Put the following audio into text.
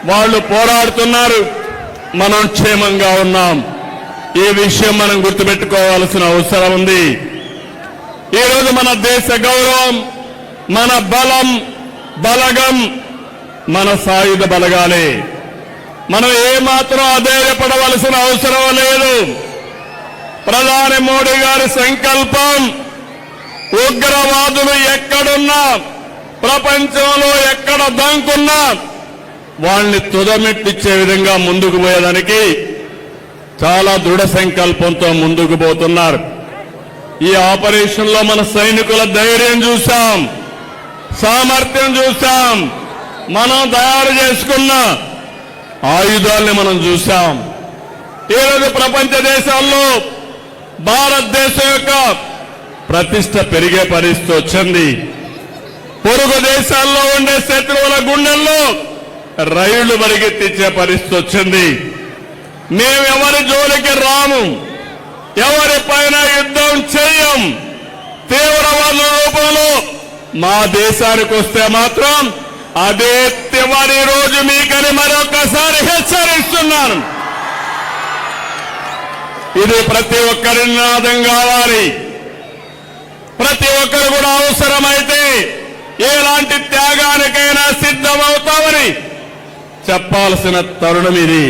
వాళ్ళు పోరాడుతున్నారు, మనం క్షేమంగా ఉన్నాం. ఈ విషయం మనం గుర్తుపెట్టుకోవాల్సిన అవసరం ఉంది. ఈరోజు మన దేశ గౌరవం, మన బలం, బలగం మన సాయుధ బలగాలే. మనం ఏమాత్రం అధైర్యపడవలసిన అవసరం లేదు. ప్రధాని మోడీ గారి సంకల్పం ఉగ్రవాదులు ఎక్కడున్నా, ప్రపంచంలో ఎక్కడ దంకున్నా వాళ్ళని తుదమెట్టిచ్చే విధంగా ముందుకు పోయేదానికి చాలా దృఢ సంకల్పంతో ముందుకు పోతున్నారు. ఈ ఆపరేషన్ లో మన సైనికుల ధైర్యం చూశాం, సామర్థ్యం చూశాం, మనం తయారు చేసుకున్న ఆయుధాల్ని మనం చూశాం. ఈరోజు ప్రపంచ దేశాల్లో భారతదేశం యొక్క ప్రతిష్ట పెరిగే పరిస్థితి వచ్చింది. పొరుగు దేశాల్లో ఉండే శత్రువుల గుండెల్లో రైళ్లు పరిగెత్తించే పరిస్థితి వచ్చింది. మేమెవరి జోలికి రాము, ఎవరిపైన యుద్ధం చేయం. తీవ్రవాద రూపంలో మా దేశానికి వస్తే మాత్రం అదే చివరి రోజు మీకని మరొకసారి హెచ్చరిస్తున్నాను. ఇది ప్రతి ఒక్కరి నినాదం కావాలి. ప్రతి ఒక్కరు కూడా అవసరమైతే ఎలాంటి త్యాగానికైనా సిద్ధమవుతామని చెప్పాల్సిన తరుణం ఇది.